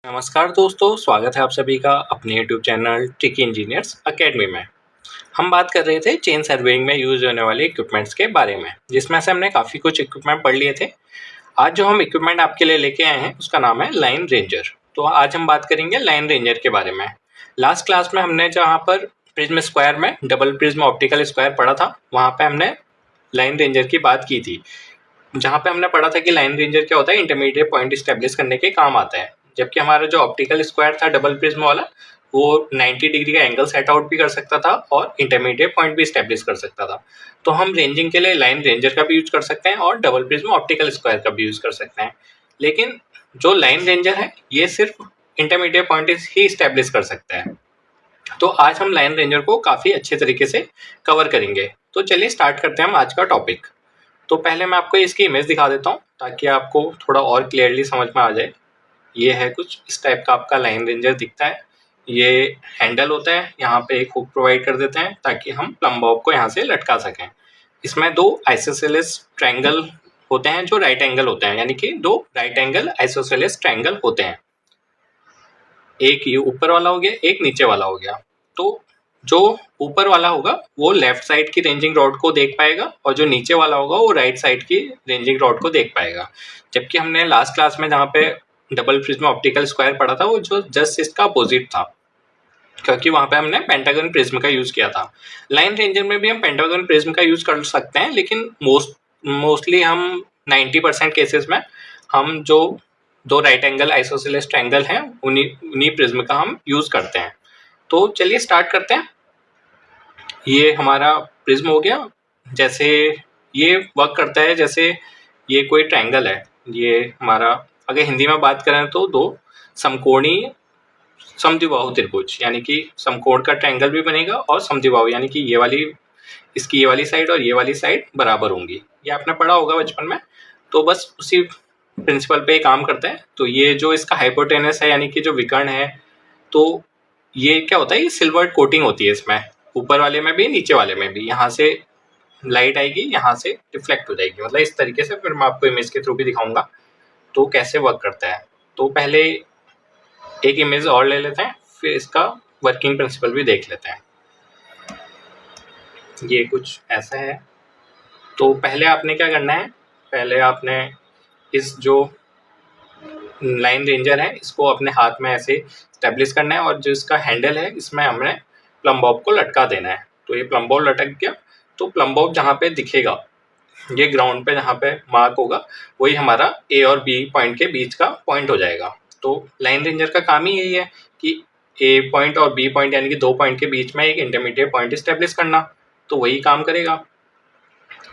नमस्कार दोस्तों, स्वागत है आप सभी का अपने YouTube channel tricky engineers academy में। हम बात कर रहे थे चेन सर्वेइंग में यूज होने वाले इक्विपमेंट्स के बारे में, जिसमें से हमने काफ़ी कुछ इक्विपमेंट पढ़ लिए थे। आज जो हम इक्विपमेंट आपके लिए लेके आए हैं उसका नाम है लाइन रेंजर। तो आज हम बात करेंगे लाइन रेंजर के बारे में। लास्ट क्लास में हमने जहाँ पर प्रिज्म स्क्वायर में डबल प्रिज्म ऑप्टिकल स्क्वायर पढ़ा था, वहाँ पे हमने लाइन रेंजर की बात की थी, जहाँ पे हमने पढ़ा था कि लाइन रेंजर क्या होता है, इंटरमीडिएट पॉइंट स्टैब्लिश करने के काम आता है। जबकि हमारा जो ऑप्टिकल स्क्वायर था डबल प्रिज्म वाला, वो 90 डिग्री का एंगल सेट आउट भी कर सकता था और इंटरमीडिएट पॉइंट भी स्टैब्लिश कर सकता था। तो हम रेंजिंग के लिए लाइन रेंजर का भी यूज कर सकते हैं और डबल प्रिज्म ऑप्टिकल स्क्वायर का भी यूज कर सकते हैं। लेकिन जो लाइन रेंजर है ये सिर्फ इंटरमीडिएट पॉइंट ही स्टैब्लिश कर सकता है। तो आज हम लाइन रेंजर को काफ़ी अच्छे तरीके से कवर करेंगे। तो चलिए स्टार्ट करते हैं हम आज का टॉपिक। तो पहले मैं आपको इसकी इमेज दिखा देता हूँ ताकि आपको थोड़ा और क्लियरली समझ में आ जाए। ये है कुछ इस टाइप का आपका लाइन रेंजर दिखता है। ये हैंडल होता है, यहाँ पे एक हुक प्रोवाइड कर देते हैं ताकि हम प्लम बॉब को यहाँ से लटका सकें। इसमें दो आइसोसेलेस ट्रायंगल होते हैं जो राइट एंगल होते हैं, यानी कि दो राइट एंगल आइसोसेलेस ट्रायंगल होते हैं। एक ये ऊपर वाला हो गया, एक नीचे वाला हो गया। तो जो ऊपर वाला होगा वो लेफ्ट साइड की रेंजिंग रॉड को देख पाएगा और जो नीचे वाला होगा वो राइट साइड की रेंजिंग रॉड को देख पाएगा। जबकि हमने लास्ट क्लास में जहाँ पे डबल प्रिज्म ऑप्टिकल स्क्वायर पढ़ा था वो जो जस्ट इसका अपोजिट था, क्योंकि वहाँ पे हमने पेंटागन प्रिज्म का यूज किया था। लाइन रेंजर में भी हम पेंटागन प्रिज्म का यूज कर सकते हैं, लेकिन मोस्टली हम 90% केसेस में हम जो दो राइट एंगल आइसोसेलेस ट्रायंगल हैं उन्हीं प्रिज्म का हम यूज करते हैं। तो चलिए स्टार्ट करते हैं। ये हमारा प्रिज्म हो गया। जैसे ये वर्क करता है, जैसे ये कोई ट्रायंगल है, ये हमारा अगर हिंदी में बात करें तो दो समकोणीय समद्विबाहु त्रिभुज, यानी कि समकोण का ट्रायंगल भी बनेगा और समद्विबाहु यानी कि ये वाली इसकी ये वाली साइड और ये वाली साइड बराबर होंगी। ये आपने पढ़ा होगा बचपन में। तो बस उसी प्रिंसिपल पे काम करता है। तो ये जो इसका हाइपोटेनस है यानी कि जो विकर्ण है, तो ये क्या होता है, ये सिल्वर कोटिंग होती है इसमें, ऊपर वाले में भी नीचे वाले में भी। यहाँ से लाइट आएगी, यहाँ से रिफ्लेक्ट हो जाएगी, मतलब इस तरीके से। फिर मैं आपको इमेज के थ्रू भी दिखाऊंगा तो कैसे वर्क करता है। तो पहले एक इमेज और ले लेते हैं, फिर इसका वर्किंग प्रिंसिपल भी देख लेते हैं। ये कुछ ऐसा है। तो पहले आपने क्या करना है, पहले आपने इस जो लाइन रेंजर है इसको अपने हाथ में ऐसे स्टेब्लिश करना है और जो इसका हैंडल है इसमें हमने प्लम बॉब को लटका देना है। तो ये प्लम बॉब लटक गया। तो प्लम बॉब जहाँ पे दिखेगा, ये ग्राउंड पे जहाँ पे मार्क होगा, वही हमारा ए और बी पॉइंट के बीच का पॉइंट हो जाएगा। तो लाइन रेंजर का काम ही यही है कि ए पॉइंट और बी पॉइंट यानी कि दो पॉइंट के बीच में एक इंटरमीडिएट पॉइंट स्टेब्लिश करना, तो वही काम करेगा।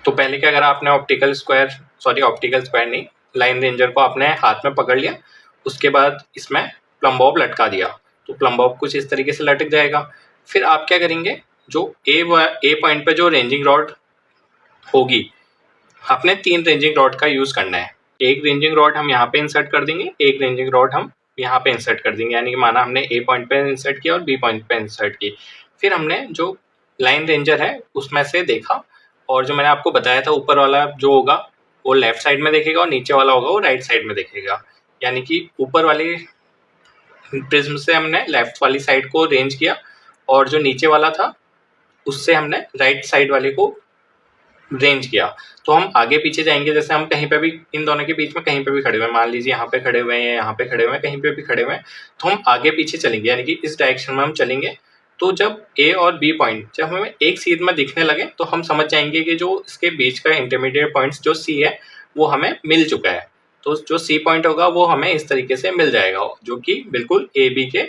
तो पहले क्या करा आपने, ऑप्टिकल स्क्वायर नहीं, लाइन रेंजर को आपने हाथ में पकड़ लिया। उसके बाद इसमें प्लम बॉब लटका दिया, तो प्लम बॉब कुछ इस तरीके से लटक जाएगा। फिर आप क्या करेंगे, जो ए पॉइंट पे जो रेंजिंग रॉड होगी, आपने 3 रेंजिंग रॉड का यूज करना है। एक रेंजिंग रॉड हम यहाँ पे इंसर्ट कर देंगे, एक रेंजिंग रॉड हम यहाँ पे इंसर्ट कर देंगे, यानी कि माना हमने ए पॉइंट पे इंसर्ट किया और बी पॉइंट पे इंसर्ट की। फिर हमने जो लाइन रेंजर है उसमें से देखा, और जो मैंने आपको बताया था ऊपर वाला जो होगा वो लेफ्ट साइड में देखेगा और नीचे वाला होगा वो राइट साइड में देखेगा। यानी कि ऊपर वाले प्रिज्म से हमने लेफ्ट वाली साइड को रेंज किया और जो नीचे वाला था उससे हमने राइट साइड वाले को रेंज किया। तो हम आगे पीछे जाएंगे, जैसे हम कहीं पे भी इन दोनों के बीच में कहीं पे भी खड़े हुए हैं, मान लीजिए यहाँ पे खड़े हुए हैं, यहाँ पे खड़े हुए हैं, कहीं पे भी खड़े हुए हैं, तो हम आगे पीछे चलेंगे, यानी कि इस डायरेक्शन में हम चलेंगे। तो जब ए और बी पॉइंट जब हमें एक सीध में दिखने लगे तो हम समझ जाएंगे कि जो इसके बीच का इंटरमीडिएट पॉइंट जो सी है वो हमें मिल चुका है। तो जो सी पॉइंट होगा वो हमें इस तरीके से मिल जाएगा, जो कि बिल्कुल ए बी के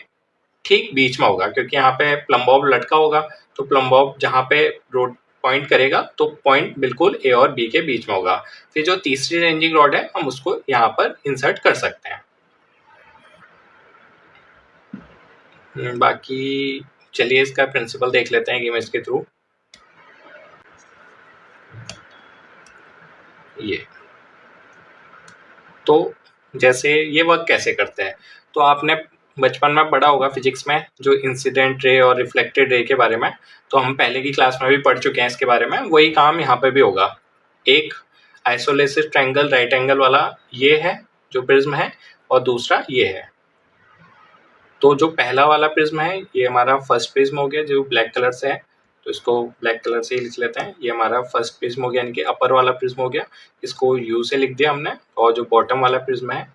ठीक बीच में होगा, क्योंकि यहाँ पे प्लम बॉब लटका होगा। तो प्लम बॉब जहाँ पे रोड पॉइंट करेगा तो पॉइंट बिल्कुल ए और बी के बीच में होगा। फिर जो तीसरी रेंजिंग रॉड है हम उसको यहाँ पर इंसर्ट कर सकते हैं। बाकी चलिए इसका प्रिंसिपल देख लेते हैं इमेज के थ्रू। ये तो जैसे ये वर्क कैसे करते हैं, तो आपने बचपन में पढ़ा होगा फिजिक्स में जो इंसिडेंट रे और रिफ्लेक्टेड रे के बारे में। तो हम पहले की क्लास में भी पढ़ चुके हैं इसके बारे में, वही काम यहाँ पे भी होगा। एक आइसोलेटेड ट्रायंगल राइट एंगल वाला ये है जो प्रिज्म है, और दूसरा ये है। तो जो पहला वाला प्रिज्म है ये हमारा फर्स्ट प्रिज्म हो गया जो ब्लैक कलर से है, तो इसको ब्लैक कलर से ही लिख लेते हैं। ये हमारा फर्स्ट प्रिज्म हो गया यानी कि अपर वाला प्रिज्म हो गया, इसको यू से लिख दिया हमने। और जो बॉटम वाला प्रिज्म है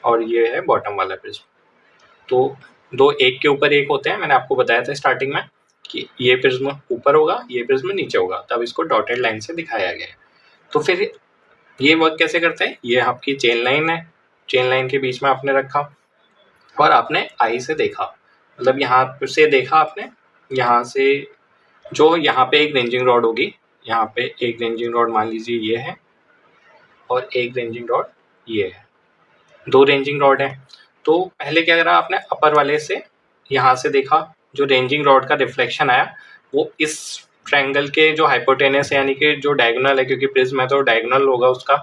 और ये है बॉटम वाला प्रिज्म, तो दो एक के ऊपर एक होते हैं। मैंने आपको बताया था स्टार्टिंग में कि ये प्रिज्म ऊपर होगा, ये प्रिज्म नीचे होगा, तब इसको डॉटेड लाइन से दिखाया गया है। तो फिर ये वर्क कैसे करता है, ये आपकी चेन लाइन है, चेन लाइन के बीच में आपने रखा और आपने आई से देखा, मतलब यहाँ से देखा आपने, यहाँ से जो यहाँ पे एक रेंजिंग रॉड होगी, यहाँ पे एक रेंजिंग रॉड मान लीजिए ये है और एक रेंजिंग रॉड ये है, दो रेंजिंग रॉड है। तो पहले क्या करा आपने, अपर वाले से यहाँ से देखा, जो रेंजिंग रॉड का रिफ्लेक्शन आया वो इस ट्रायंगल के जो हाइपोटेनस है यानी कि जो डायगोनल है, क्योंकि प्रिज्म है तो डायगोनल होगा उसका,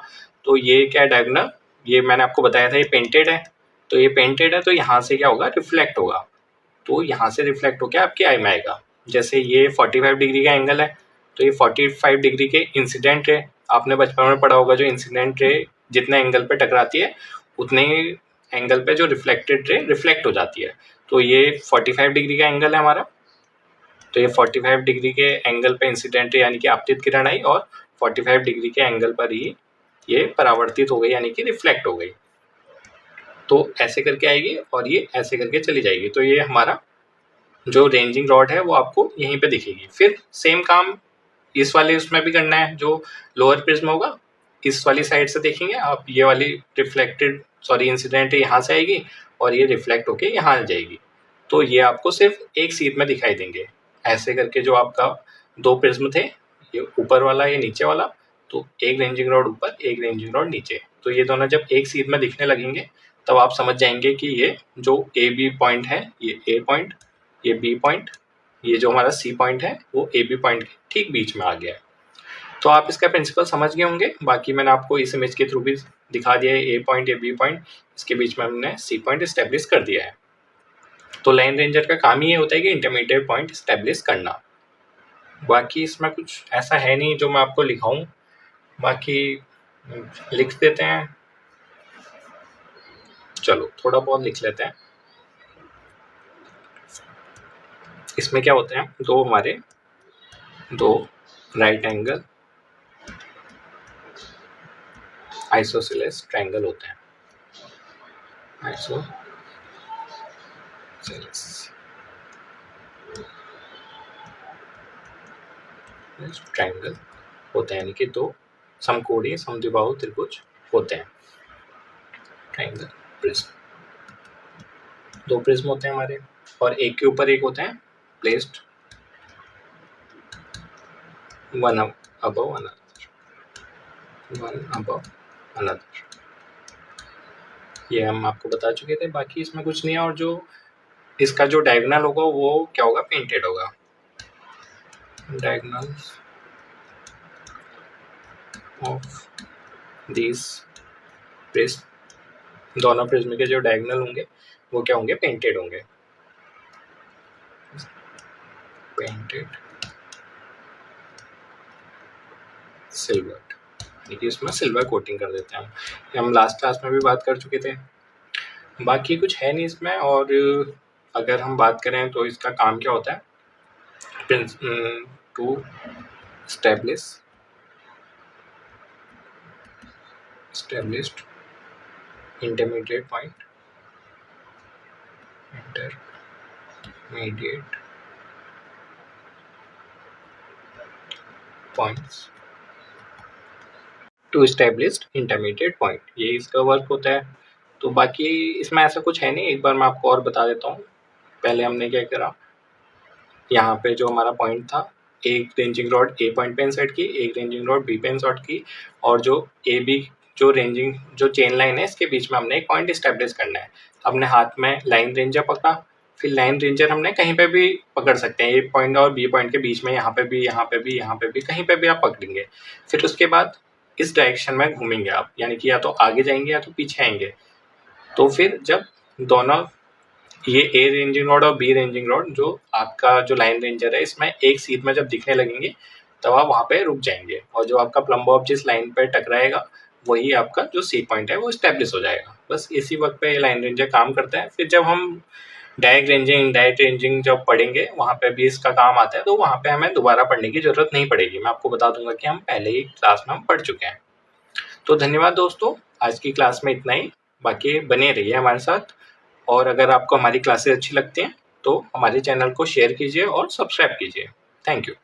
तो ये क्या है डायगोनल, ये मैंने आपको बताया था ये पेंटेड है, तो ये पेंटेड है तो यहाँ से क्या होगा, रिफ्लेक्ट होगा, तो यहाँ से रिफ्लेक्ट होकर आपकी आई में आएगा। जैसे ये 45 डिग्री का एंगल है, तो ये 45 डिग्री के इंसिडेंट रे, आपने बचपन में पढ़ा होगा, जो इंसिडेंट रे जितने एंगल पे टकराती है उतने ही एंगल पे जो रिफ्लेक्टेड रे रिफ्लेक्ट हो जाती है। तो ये 45 डिग्री का एंगल है हमारा, तो ये 45 डिग्री के एंगल पे इंसिडेंट रे यानी कि आपतित किरण आई और 45 डिग्री के एंगल पर ही ये परावर्तित हो गई यानी कि रिफ्लेक्ट हो गई। तो ऐसे करके आएगी और ये ऐसे करके चली जाएगी। तो ये हमारा जो रेंजिंग रॉड है वो आपको यहीं पे दिखेगी। फिर सेम काम इस वाले उसमें भी करना है, जो लोअर प्रिज्म होगा इस वाली साइड से देखेंगे आप, ये वाली रिफ्लेक्टेड इंसिडेंट यहाँ से आएगी और ये रिफ्लेक्ट होके यहाँ आ जाएगी। तो ये आपको सिर्फ एक सीध में दिखाई देंगे। ऐसे करके जो आपका दो प्रिज्म थे, ये ऊपर वाला ये नीचे वाला, तो एक रेंजिंग रॉड ऊपर एक रेंजिंग रॉड नीचे, तो ये दोनों जब एक सीध में दिखने लगेंगे तब आप समझ जाएंगे कि ये जो ए बी पॉइंट है, ये ए पॉइंट, ये बी पॉइंट, ये जो हमारा सी पॉइंट है वो ए बी पॉइंट के ठीक बीच में आ गया है। तो आप इसका प्रिंसिपल समझ गए होंगे। बाकी मैंने आपको इस इमेज के थ्रू भी दिखा दिया है, ए पॉइंट ए बी पॉइंट, इसके बीच में हमने सी पॉइंट इस्टेब्लिश कर दिया है। तो लाइन रेंजर का काम ही ये होता है कि इंटरमीडिएट पॉइंट इस्टेब्लिश करना। बाकी इसमें कुछ ऐसा है नहीं जो मैं आपको लिखाऊं, बाकी लिख देते हैं, चलो थोड़ा बहुत लिख लेते हैं। इसमें क्या होते हैं, दो हमारे दो राइट एंगल आइसोसेलेस ट्रायंगल होते हैं, आइसोसेलेस ट्रायंगल होते हैं, यानी कि दो समकोणीय समद्विबाहु त्रिभुज होते हैं। ट्रायंगल प्रिज्म, दो प्रिज्म होते हैं हमारे और एक के ऊपर एक होते हैं प्लेस्ड वन अबव अनदर, ये हम आपको बता चुके थे। बाकी इसमें कुछ नहीं है, और जो इसका जो डायगोनल होगा वो क्या होगा, पेंटेड होगा। डायगोनल ऑफ दिस प्रिज्म, दोनों प्रिज्म के जो डायगोनल होंगे वो क्या होंगे, पेंटेड होंगे, पेंटेड सिल्वर, देखिए इसमें सिल्वर कोटिंग कर देते हैं हम लास्ट क्लास में भी बात कर चुके थे। बाकी कुछ है नहीं इसमें, और अगर हम बात करें तो इसका काम क्या होता है, to established intermediate points to established intermediate point, ये इसका वर्क होता है। तो बाकी इसमें ऐसा कुछ है नहीं, एक बार मैं आपको और बता देता हूँ। पहले हमने क्या करा, यहाँ पे जो हमारा पॉइंट था, एक रेंजिंग रॉड ए पॉइंट पे इंसर्ट की, एक रेंजिंग रॉड बी पे इंसर्ट की, और जो ए बी जो रेंजिंग जो चेन लाइन है इसके बीच में हमने एक पॉइंट इस्टेब्लिश करना है। अपने हाथ में लाइन रेंजर पकड़ा, फिर लाइन रेंजर हमने कहीं पे भी पकड़ सकते हैं, ए पॉइंट और बी पॉइंट के बीच में, यहाँ पे भी, यहाँ पे भी, यहाँ पे भी, कहीं पे भी आप पकड़ेंगे। फिर उसके बाद इस डायरेक्शन में घूमेंगे आप, यानी कि या तो आगे जाएंगे या तो पीछे आएंगे। तो फिर जब दोनों ये ए रेंजिंग रॉड और बी रेंजिंग रॉड जो आपका जो लाइन रेंजर है इसमें एक सीध में जब दिखने लगेंगे तब आप वहाँ पे रुक जाएंगे, और जो आपका प्लम्ब बॉब जिस लाइन पे टकराएगा वही आपका जो सी पॉइंट है वो इस्टेब्लिश हो जाएगा। बस इसी वक्त पे लाइन रेंजर काम करता है। फिर जब हम डायरेक्ट रेंजिंग, इनडायरेक्ट रेंजिंग जब पढ़ेंगे वहाँ पे भी इसका काम आता है, तो वहाँ पे हमें दोबारा पढ़ने की ज़रूरत नहीं पड़ेगी। मैं आपको बता दूंगा कि हम पहले ही क्लास में हम पढ़ चुके हैं। तो धन्यवाद दोस्तों, आज की क्लास में इतना ही। बाकी बने रहिए हमारे साथ, और अगर आपको हमारी क्लासेस अच्छी लगती हैं तो हमारे चैनल को शेयर कीजिए और सब्सक्राइब कीजिए। Thank you.